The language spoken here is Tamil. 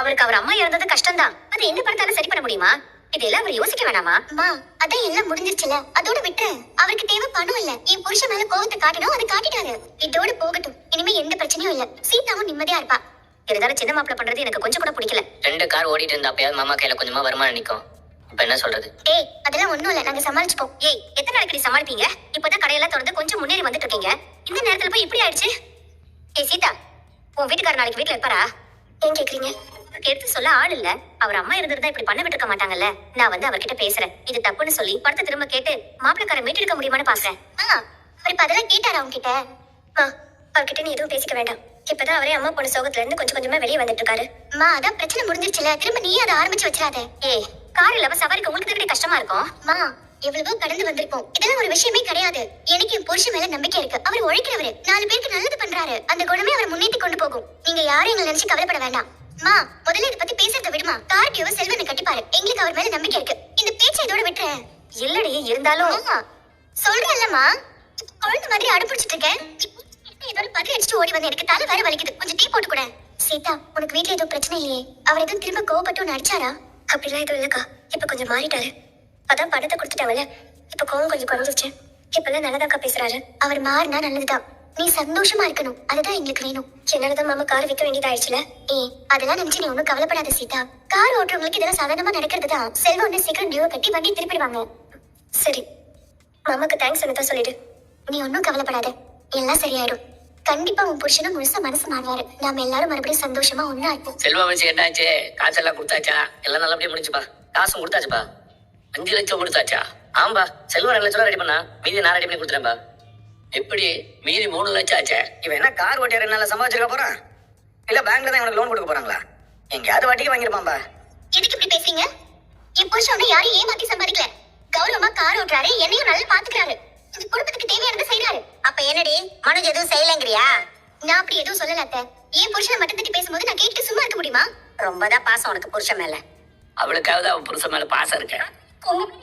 அவருக்கு அவர் அம்மா இறந்தது கஷ்டம்தான். அது எந்த படத்தால சரி பண்ண முடியுமா? இதெல்லாம் அவர் யோசிக்க வேணாமா? அம்மா அதான் எல்லாம் முடிஞ்சிருச்சுல, அதோட விட்டுரு. அவருக்கு தேவை பணம் இல்ல, என் புருஷன் மேல கோவத்தை காட்டணும், அதை காட்டிட்டாரு. இதோட போகட்டும். இனிமே எந்த பிரச்சனையும் இல்ல. சீதாவும் நிம்மதியா இருப்பா. இருந்தாலும் சின்ன மாப்பிள்ள பண்றது எனக்கு கொஞ்சம் கூட பிடிக்கல. 2 கார் ஓடிட்டு இருந்தா அப்பயாவது மாமா கையில கொஞ்சமா வருமானம் நிக்கும். இப்ப என்ன சொல்றது? ஏய் அதெல்லாம் ஒண்ணும் இல்ல, நாங்க சமாளிச்சுப்போம். ஏய், எத்தனை நாளைக்கு நீ சமாளிப்பீங்க? இப்பதான் கடையெல்லாம் திறந்து கொஞ்சம் முன்னேறி வந்துட்டு இருக்கீங்க. இந்த நேரத்துல போய் இப்படி ஆயிடுச்சு. ஏய் சீதா, உன் வீட்டுக்காரர் நாளைக்கு வீட்டுல இருப்பாரா? ஏன் கேக்குறீங்க? எடுத்து சொல்ல ஆள் இல்ல. அவர் அம்மா இருந்திருந்தா இப்படி பண்ண விட்டுருக்க மாட்டாங்கல்ல. நான் வந்து அவர்கிட்ட பேசுறேன். இது தப்புன்னு சொல்லி படத்தை திரும்ப கேட்டு மாப்பிள்ளக்கார மீட்டெடுக்க முடியுமான்னு பாக்குறேன். அவர் இப்ப அதெல்லாம் கேட்டாரா உங்ககிட்ட? அவர்கிட்ட நீ எதுவும் பேசிக்க வேண்டாம். இப்பதான் அவரே அம்மா போன சோகத்துல இருந்து கொஞ்சம் கொஞ்சமா வெளியே வந்துட்டு இருக்காரு. அதான் பிரச்சனை முடிஞ்சிருச்சுல, திரும்ப நீ அதை ஆரம்பிச்சு வச்சிடாத. ஏய், கார் இல்லாம சவாரிக்கு உங்களுக்கு எப்படி கஷ்டமா இருக்கும்? எவ்வளவோ கடந்து வந்திருப்போம். இதெல்லாம் ஒரு விஷயமே கிடையாது. எனக்கு என் புருஷன் மேல நம்பிக்கை இருக்கு. அவர் உழைக்கிறவரு, 4 பேருக்கு நல்லது பண்றாரு. அந்த குணமே அவரை முன்னேற்றி கொண்டு போகும். நீங்க யாரும் எங்களை நினைச்சு கவலைப்பட வேண்டாம். முதல்ல இதை பத்தி பேசுறத விடுமா. கார்டியோ செல்வனை கட்டிப்பாரு. எங்களுக்கு அவர் மேல நம்பிக்கை இருக்கு. இந்த பேச்சை இதோட விட்டுற. இல்லடி, இருந்தாலும் சொல்றேன்லம்மா, குழந்தை மாதிரி அடுப்பிடிச்சிட்டு இருக்கேன். இதோட பதி அடிச்சுட்டு ஓடி வந்து எனக்கு தலை வேற வலிக்குது. கொஞ்சம் டீ போட்டு கூட. சீதா, உனக்கு வீட்டுல எதுவும் பிரச்சனை இல்லையே? அவர் எதுவும் திரும்ப கோவப்பட்டு ஒன்னு அடிச்சாரா? அப்படிலாம் எதுவும் இல்லக்கா. இப்ப கொஞ்சம் மாறிட்டாரு. அதான் பணத்தை கொடுத்துட்டாவல, இப்ப கோவம் கொஞ்சம் குறைஞ்சிருச்சு. இப்பெல்லாம் நல்லதாக்கா பேசுறாரு. அவர் மாறினா நல்லதுதான். நீ சந்தோஷமா இருக்கணும், அதுதான் எங்களுக்கு வேணும். என்னாலதான் மாமா கார் விற்க வேண்டியதாயிடுச்சுல. அதெல்லாம் நினைச்சு நீ ஒன்னும் கவலைப்படாத சீதா. கார் ஓட்டுறவங்களுக்கு இதெல்லாம் சாதாரணமா நடக்கிறதுதான். செல்வம் ஒண்ணு சீக்கிரம் டியூ கட்டி வண்டி திருப்பிடுவாங்க. சரி, மாமாக்கு தேங்க்ஸ் என்னதான் சொல்லிடு. நீ ஒன்னும் கவலைப்படாத, எல்லாம் சரியாயிடும். கண்டிப்பா உன் புருஷனும் முழுசா மனசு மாறுவாரு. நாம எல்லாரும் மறுபடியும் சந்தோஷமா ஒண்ணா இருப்போம். செல்வா வச்சு என்னாச்சு? காசெல்லாம் கொடுத்தாச்சா? எல்லாம் நல்லபடியா முடிஞ்சுப்பா. காசும் கொடுத்தாச்சுப்பா. 5 லட்சம் கொடுத்தாச்சா? ஆம்பா, செல்வா 2 லட்சம் ரெடி பண்ணா, மீதி நான் ரெடி பண்ணி கொடுத்துறேன்பா. எப்படி மீதி 3 லட்சம் ஆச்சே? இவன் என்ன கார் ஓட்டியார் என்னால சம்பாதிச்சிருக்க போறான்? இல்ல பேங்க்ல தான் இவனுக்கு லோன் கொடுக்க போறாங்களா? எங்கேயாவது வட்டிக்கு வாங்கிருப்பான்பா. எதுக்கு இப்படி பேசுறீங்க? என் புருஷன் ஒண்ணு யாரையும் ஏமாத்தி சம்பாதிக்கல. கௌரவமா கார் ஓட்டுறாரு, என்னையும் நல்லா பாத்துக்கிறாரு. இந்த குடும்பத்துக்கு தேவையானதை செய்யறாரு. அப்ப என்னடி, மனுஜ் எதுவும் செய்யலங்கிறியா? நான் அப்படி எதுவும் சொல்லல அத்தை. என் புருஷனை மட்டும் தட்டி பேசும்போது நான் கேட்டு சும்மா இருக்க முடியுமா? ரொம்பதான் பாசம் உனக்கு புருஷன் மேல. அவளுக்காவது அவன் புருஷன் மேல பாசம் இருக்கேன். கோவம்